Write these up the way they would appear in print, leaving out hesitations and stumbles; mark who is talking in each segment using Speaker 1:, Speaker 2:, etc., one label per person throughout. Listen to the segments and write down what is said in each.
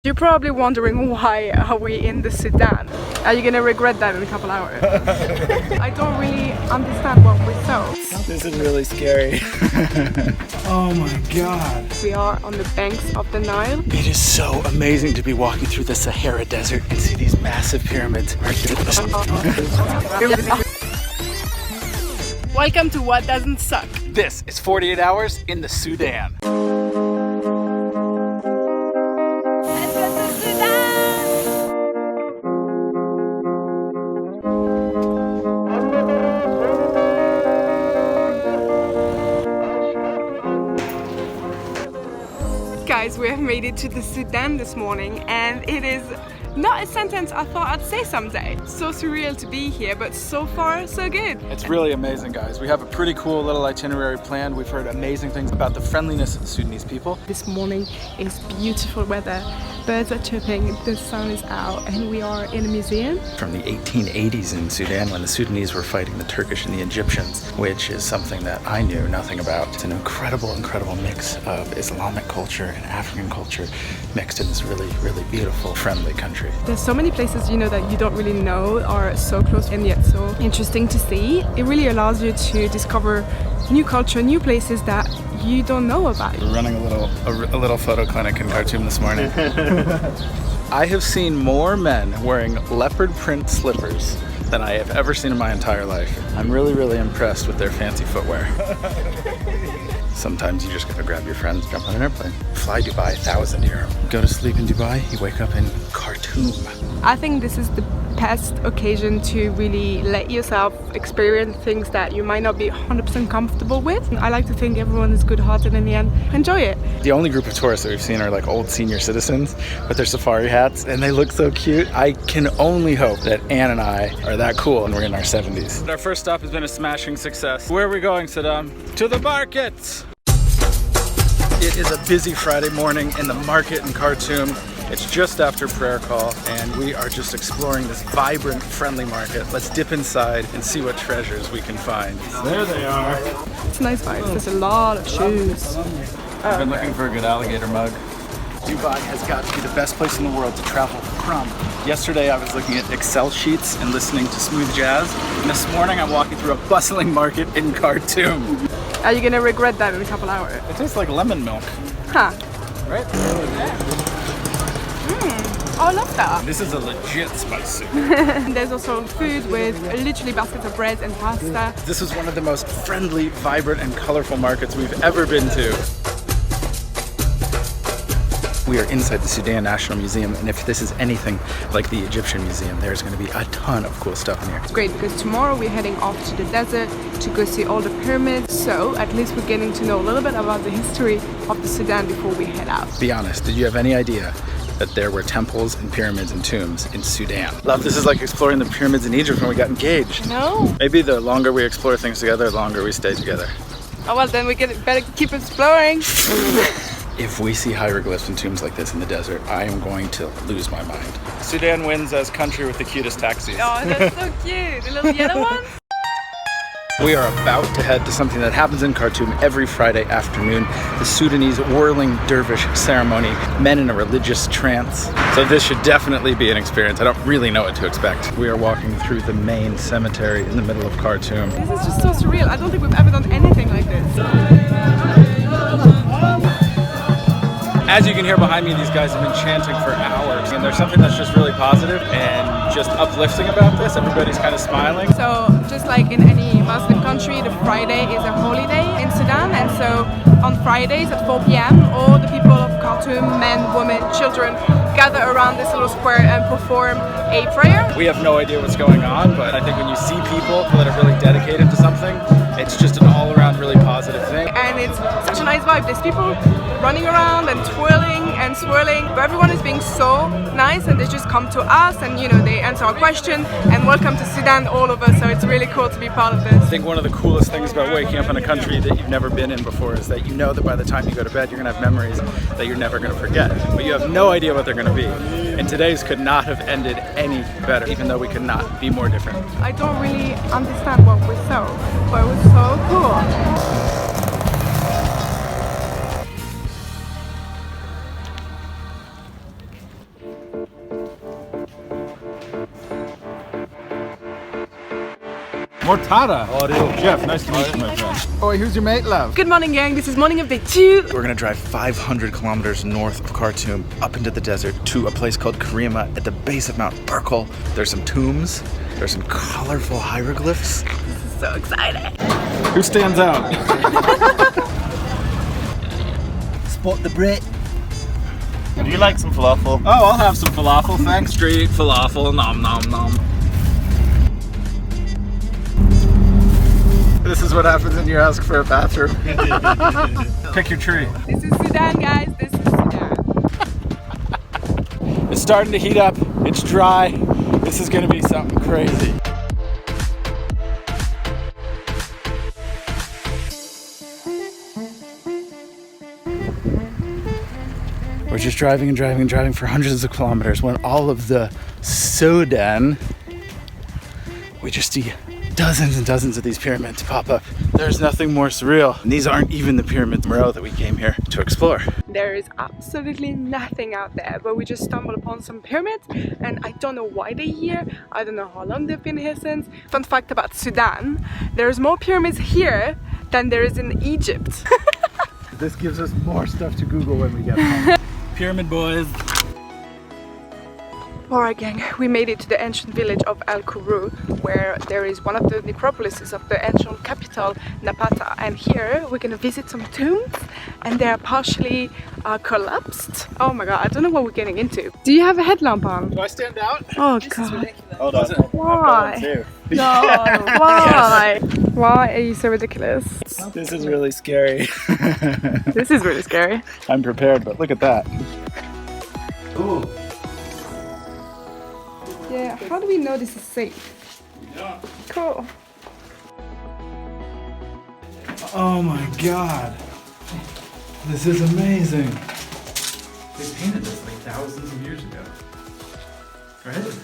Speaker 1: You're probably wondering why are we in the Sudan? Are you gonna regret that in a couple hours? I don't really understand what we saw.
Speaker 2: This is really scary. Oh my god.
Speaker 1: We are on the banks of the Nile.
Speaker 2: It is so amazing to be walking through the Sahara Desert and see these massive pyramids.
Speaker 1: Welcome to What Doesn't Suck.
Speaker 2: This is 48 Hours in the Sudan.
Speaker 1: Guys, we have made it to the Sudan this morning, and it is not a sentence I thought I'd say someday. So surreal to be here, but so far so good.
Speaker 2: It's really amazing, guys. We have a pretty cool little itinerary planned. We've heard amazing things about the friendliness of the Sudanese people.
Speaker 1: This morning is beautiful weather. Birds are chirping, the sun is out, and we are in a museum.
Speaker 2: From the 1880s in Sudan, when the Sudanese were fighting the Turkish and the Egyptians, which is something that I knew nothing about. It's an incredible mix of Islamic culture and African culture mixed in this really beautiful, friendly country.
Speaker 1: There's so many places, you know, that you don't really know are so close and yet so interesting to see. It really allows you to discover new culture, new places that you don't know about.
Speaker 2: We're running a little photo clinic in Khartoum this morning. I have seen more men wearing leopard print slippers than I have ever seen in my entire life. I'm really impressed with their fancy footwear. Sometimes you just gotta grab your friends, jump on an airplane. Flydubai, 1,000 euro. Go to sleep in Dubai, you wake up in Khartoum.
Speaker 1: I think this is the best occasion to really let yourself experience things that you might not be 100% comfortable with. I like to think everyone is good-hearted in the end. Enjoy it.
Speaker 2: The only group of tourists that we've seen are like old senior citizens with their safari hats, and they look so cute. I can only hope that Anne and I are that cool and we're in our 70s. Our first stop has been a smashing success. Where are we going, Saddam? To the markets! It is a busy Friday morning in the market in Khartoum. It's just after prayer call, and we are just exploring this vibrant, friendly market. Let's dip inside and see what treasures we can find. There they are.
Speaker 1: It's a nice vibe. There's a lot of shoes.
Speaker 2: I've been looking for a good alligator mug. Dubai has got to be the best place in the world to travel from. Yesterday I was looking at Excel sheets and listening to smooth jazz, and this morning I'm walking through a bustling market in Khartoum.
Speaker 1: Are you gonna regret that in a couple hours?
Speaker 2: It tastes like lemon milk.
Speaker 1: Huh.
Speaker 2: Right?
Speaker 1: Oh, I love that.
Speaker 2: This is a legit spice soup.
Speaker 1: There's also food with literally baskets of bread and pasta.
Speaker 2: This is one of the most friendly, vibrant, and colorful markets we've ever been to. We are inside the Sudan National Museum, and if this is anything like the Egyptian Museum, there's going to be a ton of cool stuff in here.
Speaker 1: Great, because tomorrow we're heading off to the desert to go see all the pyramids, so at least we're getting to know a little bit about the history of the Sudan before we head out.
Speaker 2: Be honest, did you have any idea that there were temples and pyramids and tombs in Sudan? Love, this is like exploring the pyramids in Egypt when we got engaged.
Speaker 1: No.
Speaker 2: Maybe the longer we explore things together, the longer we stay together.
Speaker 1: Oh well, then we better keep exploring.
Speaker 2: If we see hieroglyphs and tombs like this in the desert, I am going to lose my mind. Sudan wins as country with the cutest taxis.
Speaker 1: Oh, that's so cute. The little yellow ones.
Speaker 2: We are about to head to something that happens in Khartoum every Friday afternoon, the Sudanese Whirling Dervish ceremony, men in a religious trance. So this should definitely be an experience. I don't really know what to expect. We are walking through the main cemetery in the middle of Khartoum.
Speaker 1: This is just so surreal. I don't think we've ever done anything like this.
Speaker 2: As you can hear behind me, these guys have been chanting for hours, and there's something that's just really positive and just uplifting about this. Everybody's kind of smiling.
Speaker 1: So just like in any Muslim country, the Friday is a holy day in Sudan, and so on Fridays at 4 p.m. all the people of Khartoum, men, women, children, gather around this little square and perform a prayer.
Speaker 2: We have no idea what's going on, but I think when you see people that are really dedicated to something, it's just an all-around really positive thing.
Speaker 1: And it's such a nice vibe. There's people running around and twirling and swirling, but everyone is being so nice, and they just come to us and, you know, they answer our question and welcome to Sudan, all of us. So it's really cool to be part of this.
Speaker 2: I think one of the coolest things about waking up in a country that you've never been in before is that you know that by the time you go to bed, you're gonna have memories that you're never gonna forget, but you have no idea what they're gonna be. And today's could not have ended any better, even though we could not be more different.
Speaker 1: I don't really understand what we saw, but it was so cool.
Speaker 3: Mortada. Jeff, nice to meet you, my friend.
Speaker 2: Oh, who's your mate, love?
Speaker 1: Good morning, gang. This is morning update 2.
Speaker 2: We're gonna drive 500 kilometers north of Khartoum, up into the desert, to a place called Kurru at the base of Mount Barkal. There's some tombs. There's some colorful hieroglyphs.
Speaker 1: This is so exciting.
Speaker 3: Who stands out?
Speaker 4: Spot the Brit. Would you like some falafel?
Speaker 3: Oh, I'll have some falafel. Thanks. Straight falafel. Nom nom nom.
Speaker 2: This is what happens when you ask for a bathroom.
Speaker 3: Pick your tree.
Speaker 1: This is Sudan, guys. This is Sudan.
Speaker 2: It's starting to heat up. It's dry. This is gonna be something crazy. We're just driving and driving and driving for hundreds of kilometers when all of the Sudan, we just see dozens and dozens of these pyramids pop up. There's nothing more surreal. And these aren't even the pyramids Meroe that we came here to explore.
Speaker 1: There is absolutely nothing out there, but we just stumbled upon some pyramids, and I don't know why they're here. I don't know how long they've been here since. Fun fact about Sudan, there's more pyramids here than there is in Egypt.
Speaker 2: This gives us more stuff to Google when we get home. Pyramid boys.
Speaker 1: Alright, gang, we made it to the ancient village of Kurru, where there is one of the necropolises of the ancient capital, Napata. And here we're gonna visit some tombs, and they are partially collapsed. Oh my god, I don't know what we're getting into. Do you have a headlamp on?
Speaker 2: Do I stand out?
Speaker 1: Oh god.
Speaker 4: Hold on.
Speaker 1: Why? No, why? Why are you so ridiculous?
Speaker 2: This is really scary.
Speaker 1: This is really scary.
Speaker 2: I'm prepared, but look at that.
Speaker 4: Ooh.
Speaker 1: Yeah, how do we know this is safe?
Speaker 2: Yeah.
Speaker 1: Cool.
Speaker 2: Oh my god. This is amazing. They painted this like thousands of years ago. Right?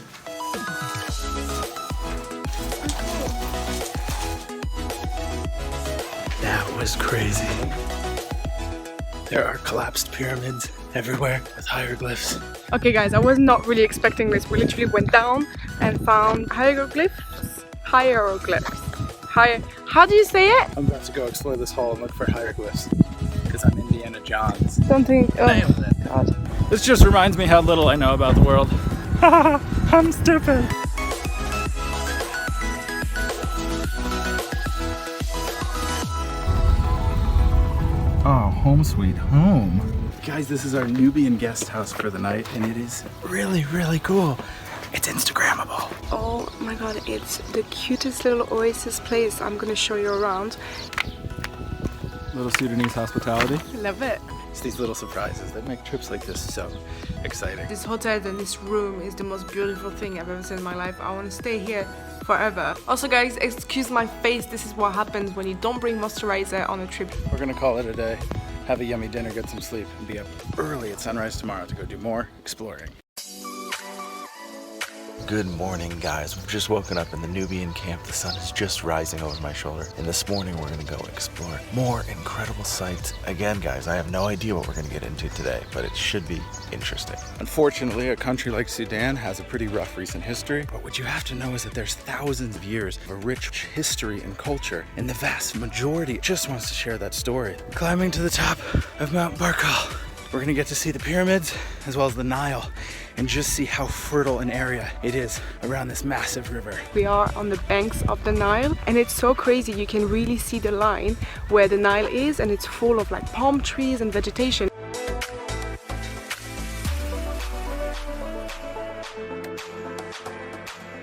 Speaker 2: That was crazy. There are collapsed pyramids everywhere with hieroglyphs.
Speaker 1: Okay guys, I was not really expecting this. We literally went down and found hieroglyphs. How do you say it?
Speaker 2: I'm about to go explore this hall and look for hieroglyphs because I'm Indiana Jones.
Speaker 1: Something, oh god.
Speaker 2: This just reminds me how little I know about the world. I'm stupid. Oh, home sweet home. Guys, this is our Nubian guest house for the night, and it is really, really cool. It's Instagrammable.
Speaker 1: Oh my god, it's the cutest little oasis place. I'm gonna show you around.
Speaker 2: Little Sudanese hospitality.
Speaker 1: Love it.
Speaker 2: It's these little surprises that make trips like this so exciting.
Speaker 1: This hotel and this room is the most beautiful thing I've ever seen in my life. I want to stay here forever. Also guys, excuse my face. This is what happens when you don't bring moisturizer on a trip.
Speaker 2: We're gonna call it a day. Have a yummy dinner, get some sleep, and be up early at sunrise tomorrow to go do more exploring.
Speaker 4: Good morning, guys. We've just woken up in the Nubian camp. The sun is just rising over my shoulder. And this morning, we're gonna go explore more incredible sights. Again, guys, I have no idea what we're gonna get into today, but it should be interesting.
Speaker 2: Unfortunately, a country like Sudan has a pretty rough recent history, but what you have to know is that there's thousands of years of a rich history and culture, and the vast majority just wants to share that story. Climbing to the top of Mount Barkal, we're gonna get to see the pyramids as well as the Nile, and just see how fertile an area it is around this massive river.
Speaker 1: We are on the banks of the Nile, and it's so crazy. You can really see the line where the Nile is, and it's full of like palm trees and vegetation.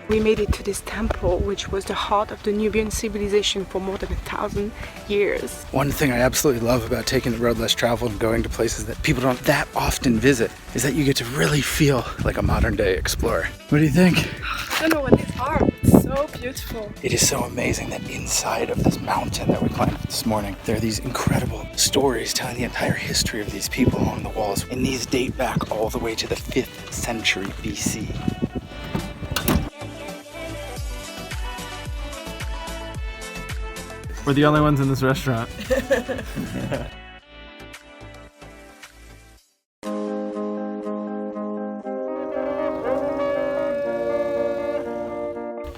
Speaker 1: We made it to this temple, which was the heart of the Nubian civilization for more than 1,000 years.
Speaker 2: One thing I absolutely love about taking the road less traveled and going to places that people don't that often visit is that you get to really feel like a modern day explorer. What do you think?
Speaker 1: I don't know what these are, but it's so beautiful.
Speaker 2: It is so amazing that inside of this mountain that we climbed this morning, there are these incredible stories telling the entire history of these people along the walls. And these date back all the way to the 5th century BC.
Speaker 3: We're the only ones in this restaurant.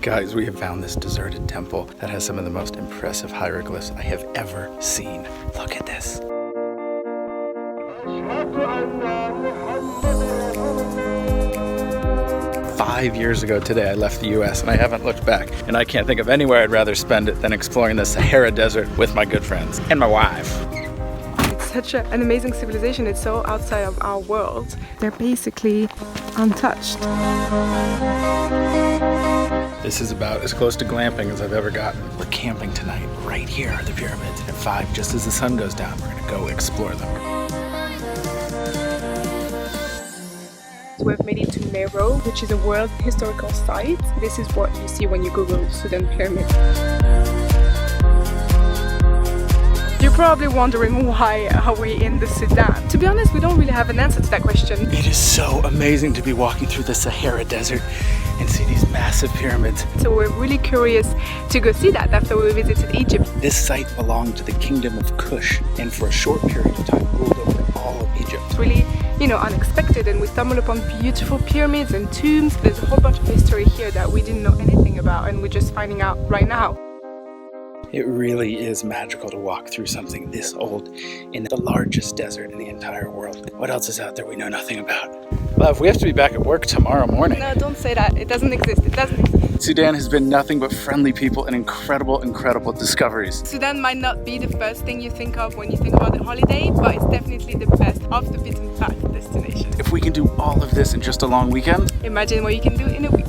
Speaker 2: Guys, we have found this deserted temple that has some of the most impressive hieroglyphs I have ever seen. Look at this. 5 years ago today, I left the US and I haven't looked back. And I can't think of anywhere I'd rather spend it than exploring the Sahara Desert with my good friends and my wife.
Speaker 1: It's such an amazing civilization. It's so outside of our world. They're basically untouched.
Speaker 2: This is about as close to glamping as I've ever gotten. We're camping tonight. Right here are the pyramids. And at 5, just as the sun goes down, we're gonna go explore them.
Speaker 1: We've made it to Meroe, which is a World Historical Site. This is what you see when you Google Sudan Pyramid. You're probably wondering, why are we in the Sudan? To be honest, we don't really have an answer to that question.
Speaker 2: It is so amazing to be walking through the Sahara Desert and see these massive pyramids.
Speaker 1: So we're really curious to go see that after we visited Egypt.
Speaker 2: This site belonged to the Kingdom of Kush and for a short period of time ruled over all of Egypt.
Speaker 1: It's really, unexpected, and we stumbled upon beautiful pyramids and tombs. There's a whole bunch of history here that we didn't know anything about, and we're just finding out right now.
Speaker 2: It really is magical to walk through something this old in the largest desert in the entire world. What else is out there we know nothing about? Love, we have to be back at work tomorrow morning.
Speaker 1: No, don't say that. It doesn't exist. It doesn't exist.
Speaker 2: Sudan has been nothing but friendly people and incredible, incredible discoveries.
Speaker 1: Sudan might not be the first thing you think of when you think about the holiday, but it's definitely the best off the beaten path destination.
Speaker 2: If we can do all of this in just a long weekend,
Speaker 1: imagine what you can do in a week.